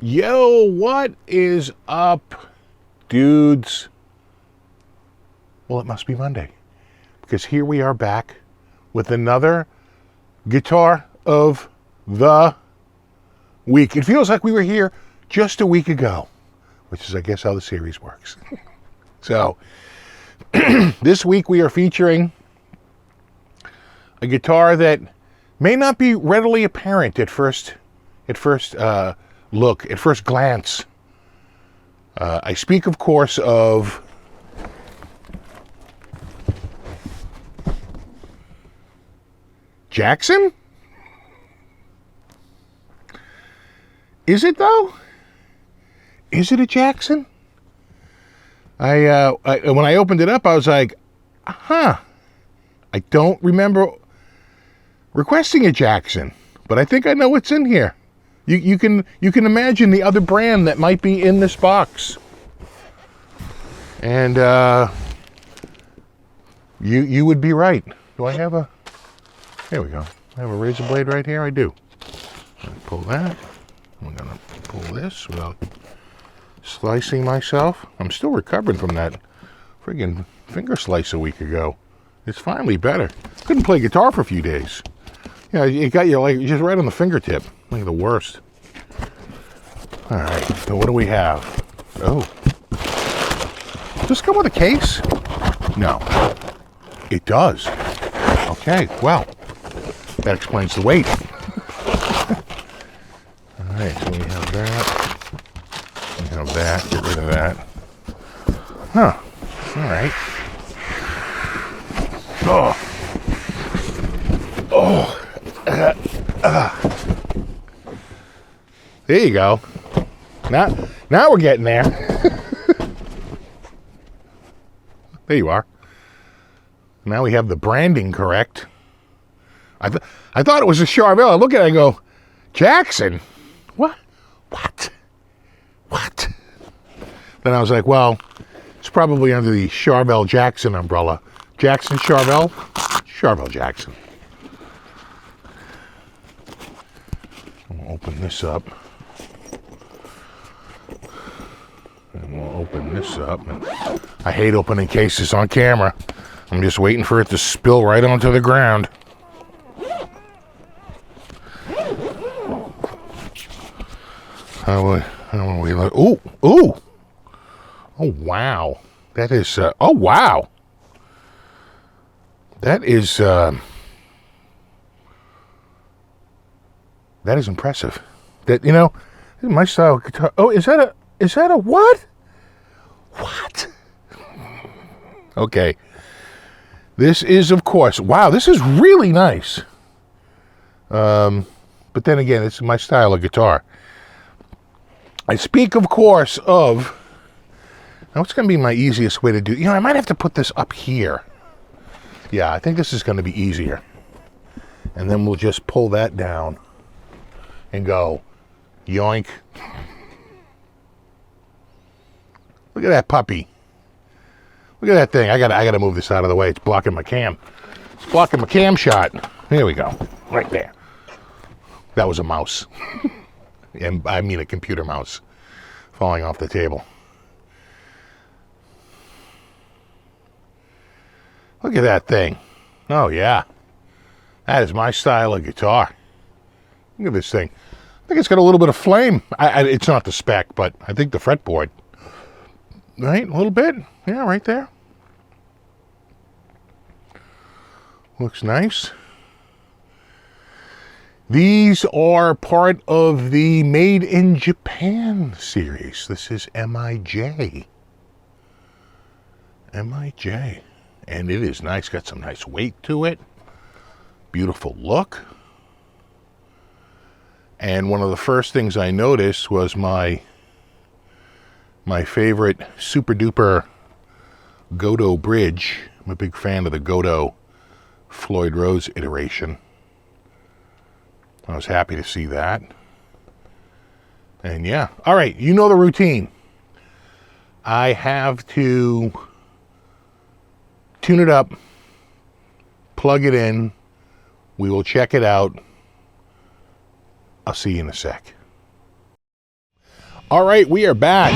Yo, what is up, dudes? Well, it must be Monday, because here we are back with another guitar of the week. It feels like we were here just a week ago, which is, I guess, how the series works. So, this week we are featuring a guitar that may not be readily apparent at first look, at first glance. I speak, of course, of Jackson? Is it, though? Is it a Jackson? When I opened it up, I was like, I don't remember requesting a Jackson, but I think I know what's in here. You can imagine the other brand that might be in this box. And you would be right. Do I have a... Here we go. I have a razor blade right here. I do. Pull that. I'm going to pull this without slicing myself. I'm still recovering from that friggin' finger slice a week ago. It's finally better. Couldn't play guitar for a few days. Yeah, it got you like just right on the fingertip. Like the worst. All right, so what do we have? Oh. Does this come with a case? No. It does. Okay, well, that explains the weight. All right, so we have that. We have that. Get rid of that. Huh. All right. There you go. Now we're getting there. There you are. Now we have the branding correct. I thought it was a Charvel. I look at it and go, Jackson? What? Then I was like, well, it's probably under the Charvel Jackson umbrella. Jackson Charvel? Charvel Jackson. We'll open this up. And we'll open this up. And I hate opening cases on camera. I'm just waiting for it to spill right onto the ground. How are we like? Ooh! Oh wow! That is. Oh wow! That is impressive. That, you know, this is my style of guitar. Oh, is that a what? What? Okay. This is, of course, wow, this is really nice. But then again, it's my style of guitar. I speak, of course, of, now what's going to be my easiest way to do, I might have to put this up here. Yeah, I think this is going to be easier. And then we'll just pull that down and go, yoink. Look at that puppy. Look at that thing. I gotta move this out of the way. It's blocking my cam. It's blocking my cam shot. There we go. Right there. That was a mouse. And I mean a computer mouse falling off the table. Look at that thing. Oh, yeah. That is my style of guitar. Look at this thing. I think it's got a little bit of flame. It's not the spec, but I think the fretboard. Right? A little bit. Yeah, right there. Looks nice. These are part of the Made in Japan series. This is MIJ. MIJ. And it is nice. Got some nice weight to it. Beautiful look. And one of the first things I noticed was my favorite super duper Godot bridge. I'm a big fan of the Godot Floyd Rose iteration. I was happy to see that. And yeah. All right, you know the routine. I have to tune it up, plug it in. We will check it out. I'll see you in a sec. All right, we are back.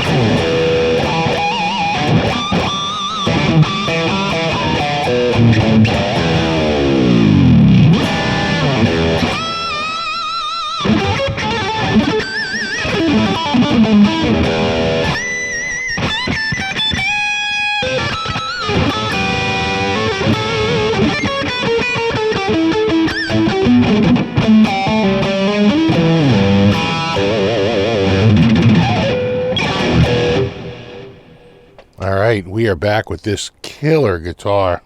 All right, we are back with this killer guitar.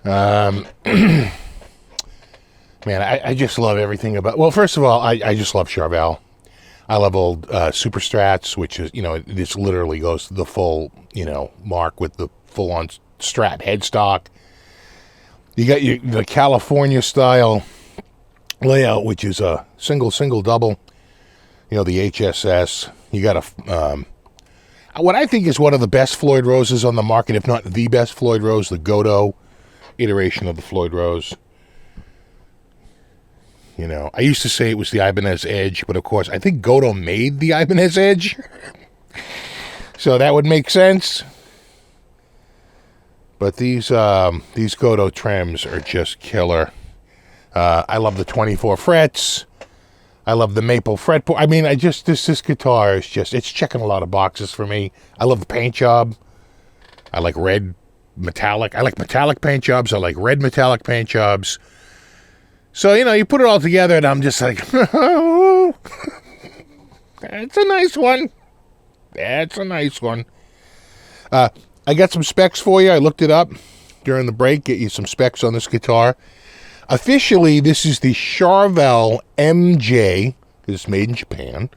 Man, I just love everything about... Well, first of all, I just love Charvel. I love old Super Strats, which is, this literally goes to the full, mark with the full-on Strat headstock. You got the California style layout, which is a single, double. The HSS. You got a... what I think is one of the best Floyd Roses on the market, if not the best Floyd Rose, the Godot iteration of the Floyd Rose. I used to say it was the Ibanez Edge, but of course, I think Godot made the Ibanez Edge. So that would make sense. But these Godot trims are just killer. I love the 24 frets. I love the maple fretboard. I mean, this guitar is just, it's checking a lot of boxes for me. I love the paint job. I like red metallic. I like metallic paint jobs. I like red metallic paint jobs. So, you put it all together and I'm just like, oh, that's a nice one. That's a nice one. I got some specs for you. I looked it up during the break. Get you some specs on this guitar. Officially, this is the Charvel MJ. It's made in Japan.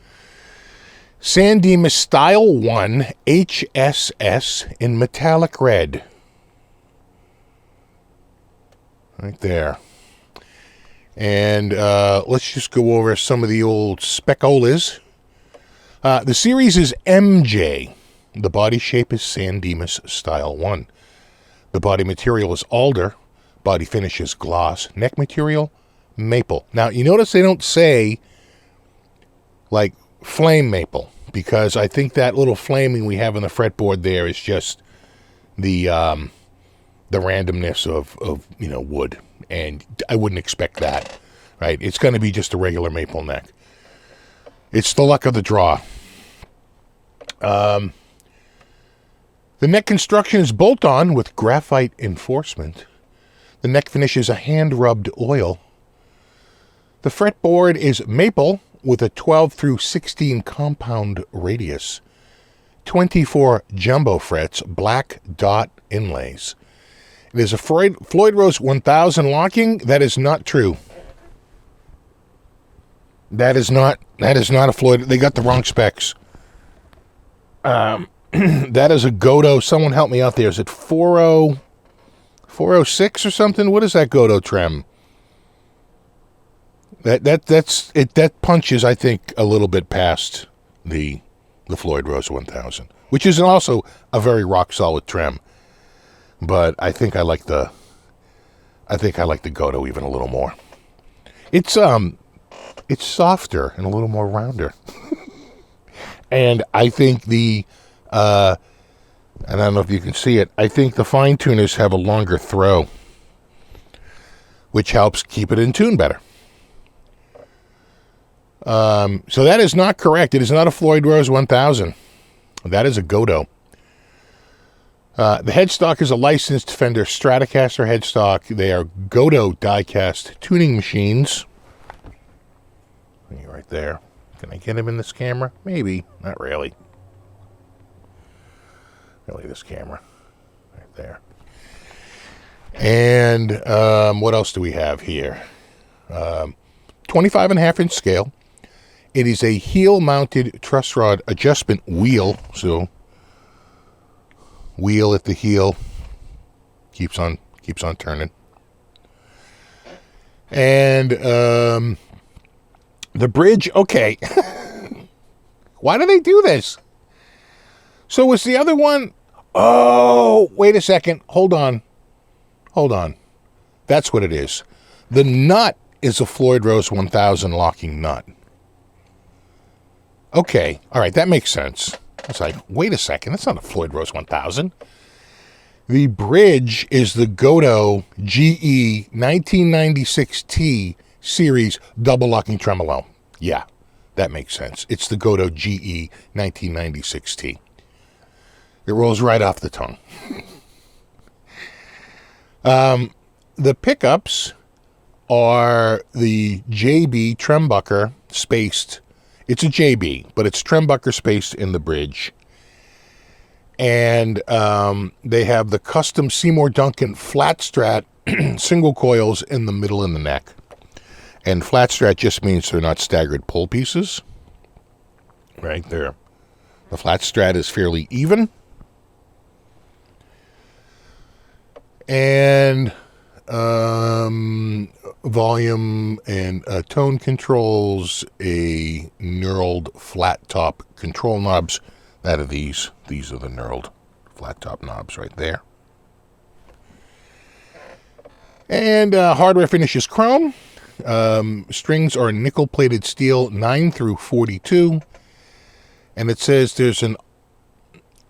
San Dimas Style 1 HSS in metallic red. Right there. And let's just go over some of the old specolas. The series is MJ. The body shape is San Dimas Style 1. The body material is alder. Body finish is gloss. Neck material, maple. Now, you notice they don't say, like, flame maple, because I think that little flaming we have on the fretboard there is just the randomness of wood. And I wouldn't expect that, right? It's going to be just a regular maple neck. It's the luck of the draw. The neck construction is bolt-on with graphite enforcement. The neck finish is a hand-rubbed oil. The fretboard is maple with a 12 through 16 compound radius. 24 jumbo frets, black dot inlays. It is a Floyd Rose 1000 locking. That is not true. That is not a Floyd. They got the wrong specs. That is a Godot. Someone help me out there. Is it 406 or something? What is that Godot trim? That's it. That punches, I think, a little bit past the Floyd Rose 1000, which is also a very rock solid trim. But I think I like the Godot even a little more. It's softer and a little more rounder. And I think and I don't know if you can see it, I think the fine tuners have a longer throw, which helps keep it in tune better. So that is not correct. It is not a Floyd Rose 1000. That is a Godot. The headstock is a licensed Fender Stratocaster headstock. They are Godot die-cast tuning machines. Right there. Can I get him in this camera? Maybe. Not really. Really, this camera. Right there. And what else do we have here? 25.5-inch scale. It is a heel-mounted truss rod adjustment wheel. So, wheel at the heel. Keeps on turning. And the bridge, okay. Why do they do this? So was the other one... Oh, wait a second. Hold on. That's what it is. The nut is a Floyd Rose 1000 locking nut. Okay, all right, that makes sense. It's like, wait a second, that's not a Floyd Rose 1000. The bridge is the Godo GE 1996T series double locking tremolo. Yeah, that makes sense. It's the Godo GE 1996T. It rolls right off the tongue. The pickups are the JB Trembucker spaced. It's a JB, but it's Trembucker spaced in the bridge. And they have the custom Seymour Duncan flat strat single coils in the middle and the neck. And flat strat just means they're not staggered pull pieces. Right there. The flat strat is fairly even. And volume and tone controls, a knurled flat top control knobs. That are these. These are the knurled flat top knobs right there. And hardware finish is chrome. Strings are nickel plated steel 9 through 42. And it says there's an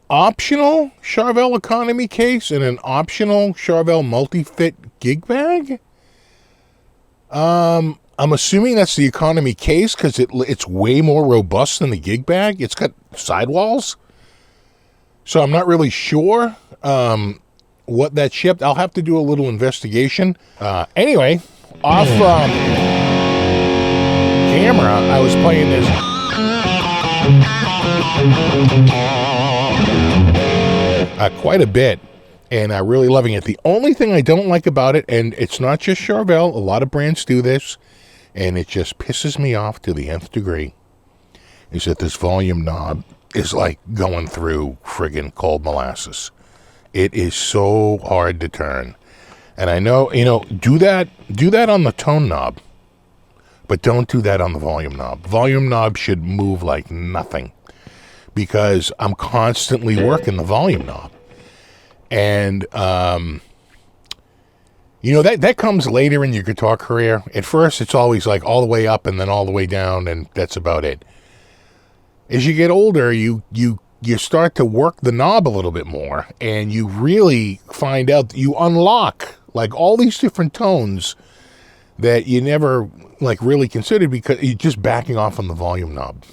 optional Charvel economy case and an optional Charvel multi-fit gig bag. I'm assuming that's the economy case because it's way more robust than the gig bag. It's got sidewalls. So I'm not really sure what that shipped. I'll have to do a little investigation. Anyway, off camera, I was playing this. Quite a bit, and I'm really loving it. The only thing I don't like about it, and it's not just Charvel, a lot of brands do this, and it just pisses me off to the nth degree, is that this volume knob is like going through friggin' cold molasses. It is so hard to turn. And I know, do that on the tone knob, but don't do that on the volume knob. Volume knob should move like nothing, because I'm constantly working the volume knob. And, that comes later in your guitar career. At first, it's always like all the way up and then all the way down, and that's about it. As you get older, you start to work the knob a little bit more, and you really find out, you unlock like all these different tones that you never like really considered because you're just backing off on the volume knob.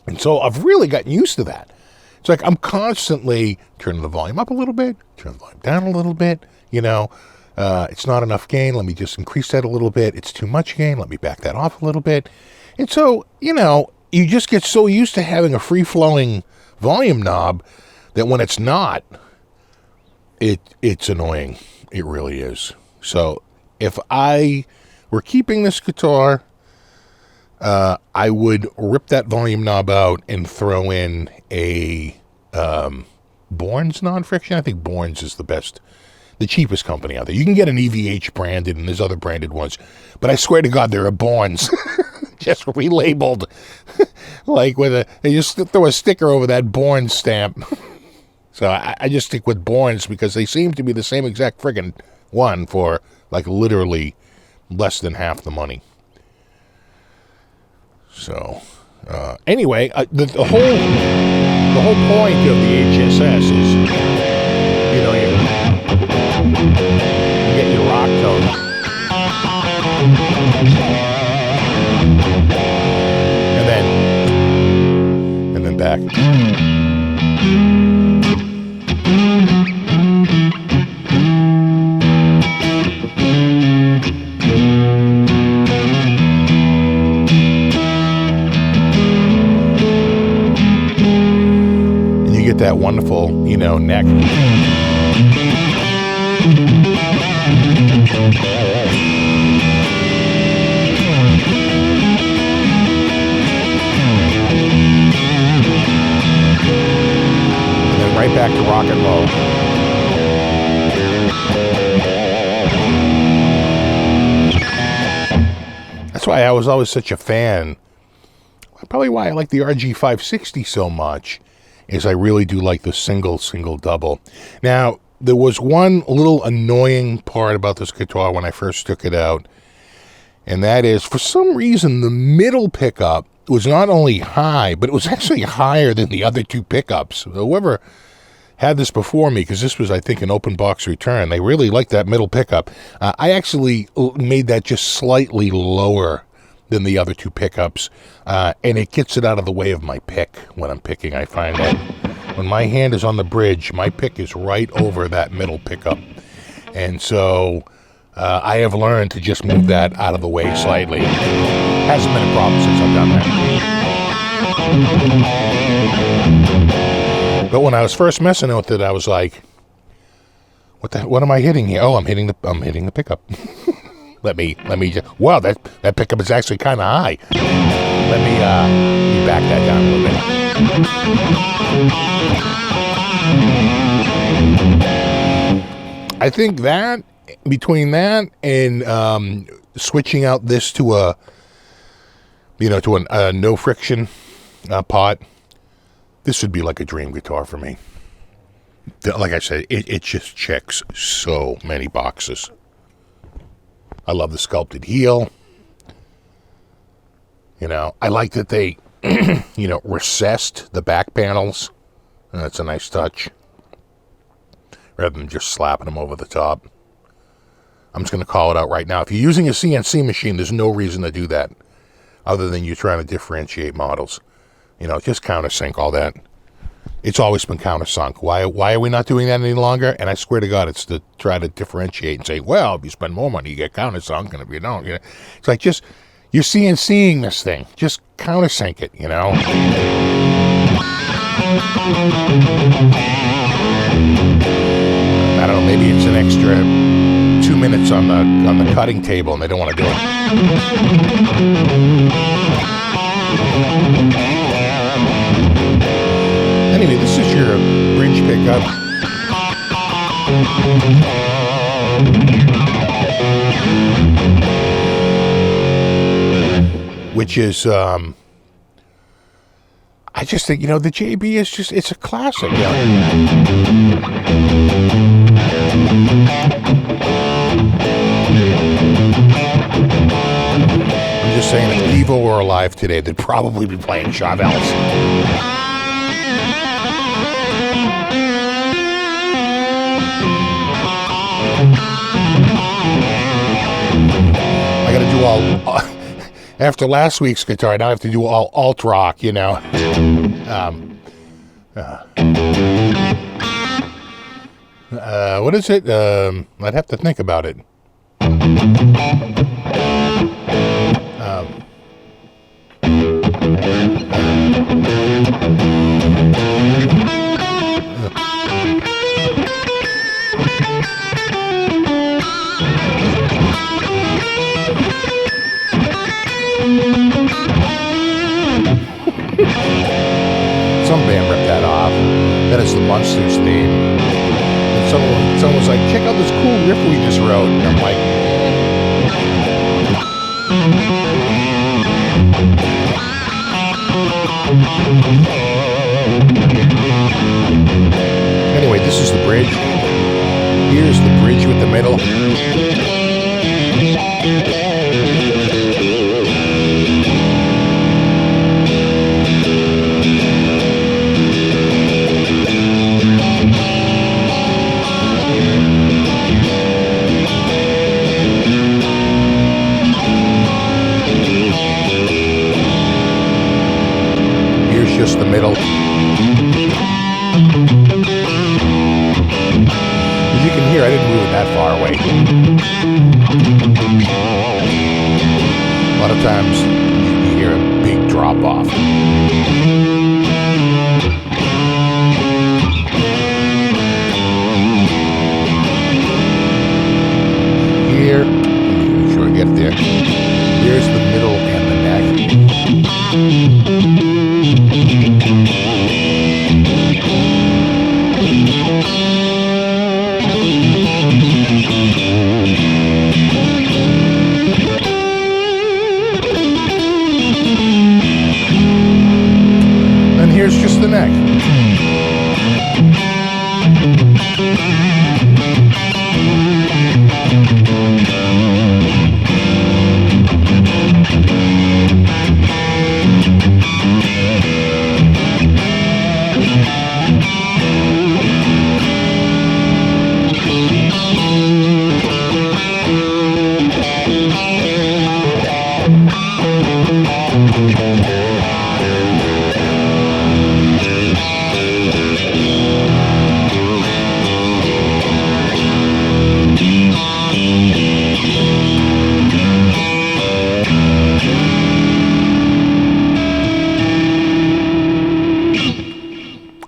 And so I've really gotten used to that. It's like I'm constantly turning the volume up a little bit, turn the volume down a little bit, it's not enough gain, let me just increase that a little bit. It's too much gain, let me back that off a little bit. And so, you just get so used to having a free-flowing volume knob that when it's not, it's annoying. It really is. So if I were keeping this guitar, I would rip that volume knob out and throw in a Bourne's non-friction. I think Bourne's is the cheapest company out there. You can get an EVH branded, and there's other branded ones, but I swear to God, there are Bourne's just relabeled, like they just throw a sticker over that Bourne stamp. So I just stick with Bourne's because they seem to be the same exact friggin' one for like literally less than half the money. So, anyway, the whole point of the HSS is, you get your rock tone, and then back. Get that wonderful, neck. And then right back to rock and roll. That's why I was always such a fan. Probably why I like the RG560 so much. Is I really do like the single, double. Now, there was one little annoying part about this guitar when I first took it out, and that is, for some reason, the middle pickup was not only high, but it was actually higher than the other two pickups. Whoever had this before me, because this was, I think, an open box return, they really liked that middle pickup. I actually made that just slightly lower than the other two pickups, and it gets it out of the way of my pick when I'm picking. I find that when my hand is on the bridge, my pick is right over that middle pickup. And so I have learned to just move that out of the way slightly. Hasn't been a problem since I've done that. But when I was first messing with it, I was like, what am I hitting here? Oh, I'm hitting the pickup. Let me just, wow, that pickup is actually kind of high. Let me back that down a little bit. I think that between that and switching out this to a no friction pot, this would be like a dream guitar for me. Like I said, it just checks so many boxes. I love the sculpted heel. I like that they, recessed the back panels. That's a nice touch. Rather than just slapping them over the top. I'm just going to call it out right now. If you're using a CNC machine, there's no reason to do that. Other than you trying to differentiate models. Just countersink all that. It's always been countersunk. Why are we not doing that any longer? And I swear to God, it's to try to differentiate and say, well, if you spend more money, you get countersunk, and if you don't, it's like just, you're CNCing this thing. Just countersink it, I don't know, maybe it's an extra 2 minutes on the cutting table and they don't want to do it. Anyway, this is your bridge pickup. Which is, I just think, the JB is just, it's a classic. I'm just saying, if Devo were alive today, they'd probably be playing Chavez. I gotta do all after last week's guitar, now I have to do all alt rock, What is it? I'd have to think about it. Some band ripped that off. That is the Monsters theme. And someone was like, check out this cool riff we just wrote. And I'm like, anyway, this is the bridge. Here's the bridge with the middle. Just the middle. As you can hear, I didn't move it that far away. A lot of times you hear a big drop off. Here, make sure I get there. Here's the middle and the neck. And here's just the neck.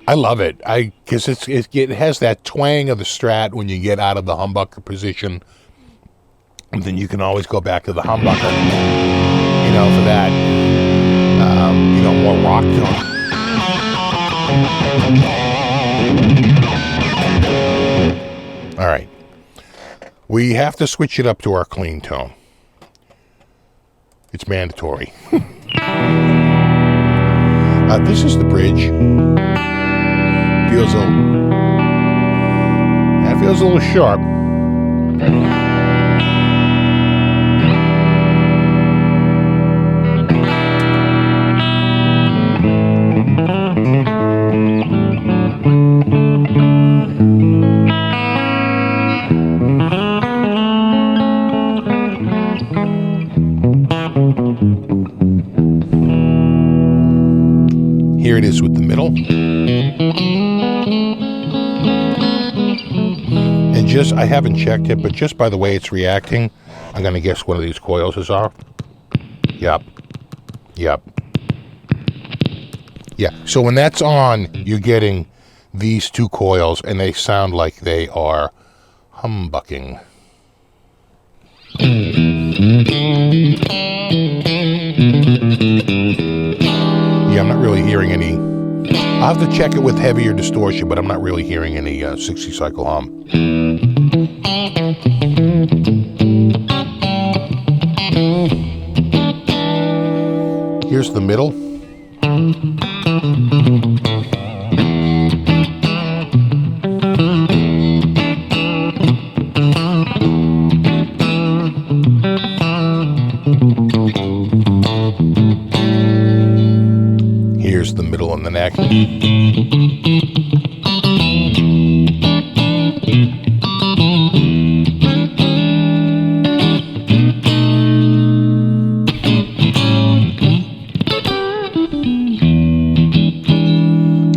I love it. Because it has that twang of the Strat when you get out of the humbucker position. And then you can always go back to the humbucker, for that, more rock tone. All right. We have to switch it up to our clean tone. It's mandatory. This is the bridge. Feels a little sharp. Here it is with the middle. And I haven't checked it, but just by the way it's reacting, I'm going to guess one of these coils is off. Yep. Yeah, so when that's on, you're getting these two coils, and they sound like they are humbucking. Yeah, I'm not really hearing any. I'll have to check it with heavier distortion, but I'm not really hearing any 60 cycle hum. Here's the middle. Here's the middle and the neck.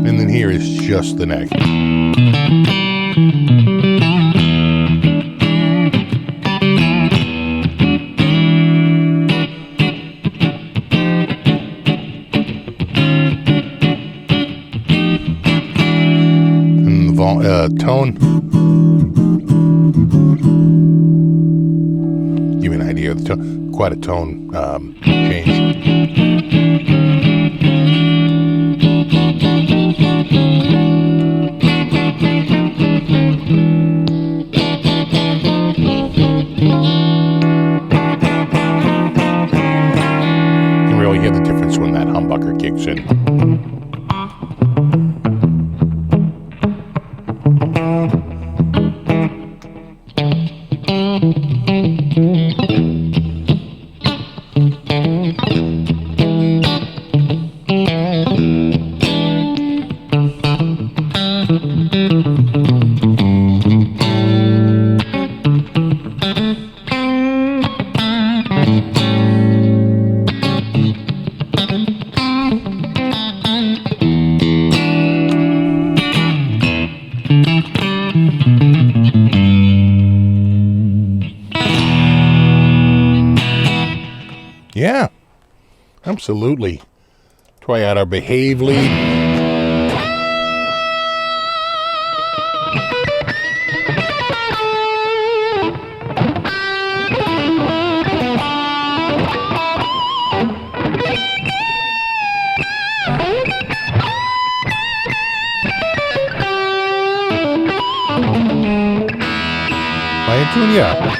And then here is just the neck. Tone. Give me an idea of the tone. Quite a tone change. You can really hear the difference when that humbucker kicks in. Yeah, absolutely. Try out our Behave lead. Play a tune, yeah.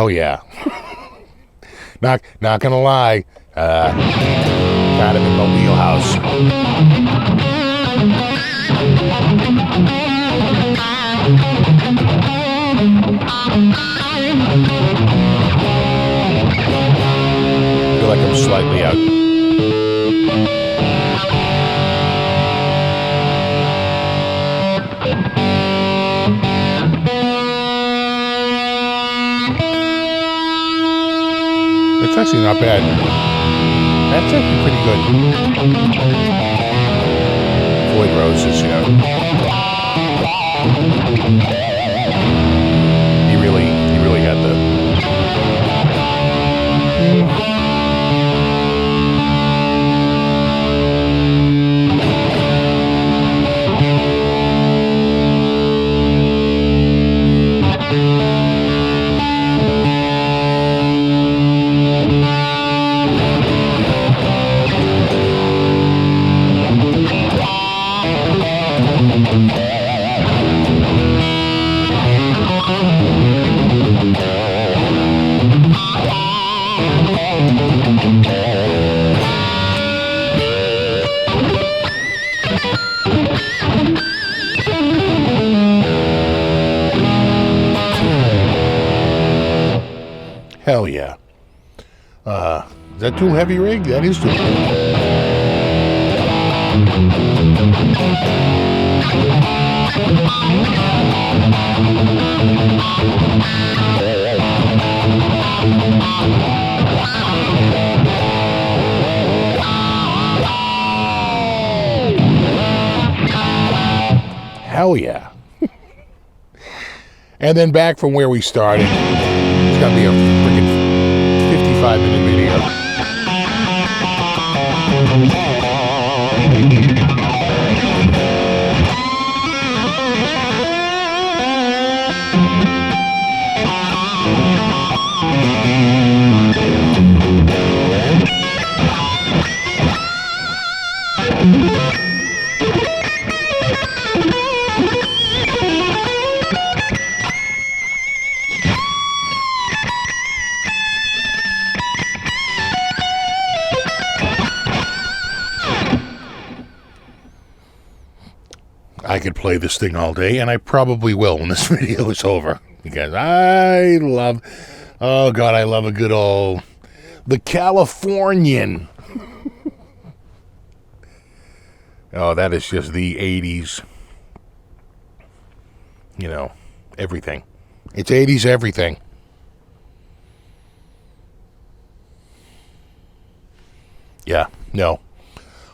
Hell yeah. Not gonna lie. Kind of in my wheelhouse. I feel like I'm slightly out. It's actually not bad. That's actually pretty good. Floyd Roses, you know. He really had the... Hell yeah. Is that too heavy, Rig? That is too heavy. Hell yeah. And then back from where we started. It's gonna be a freaking 55-minute video. I could play this thing all day, and I probably will when this video is over. Because I love a good old... The Californian. Oh, that is just the 80s. You know, everything. It's 80s everything. Yeah, no.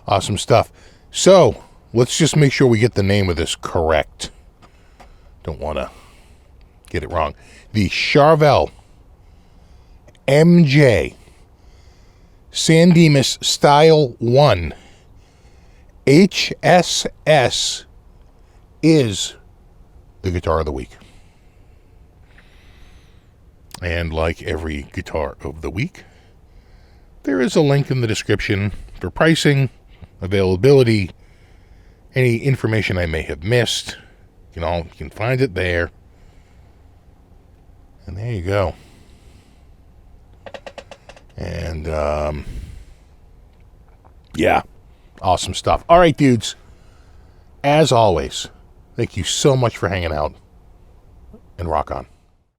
Awesome stuff. So... let's just make sure we get the name of this correct. Don't want to get it wrong. The Charvel MJ San Dimas Style 1 HSS is the guitar of the week. And like every guitar of the week, there is a link in the description for pricing, availability, any information I may have missed. You can find it there. And there you go. And, yeah. Awesome stuff. All right, dudes. As always, thank you so much for hanging out. And rock on.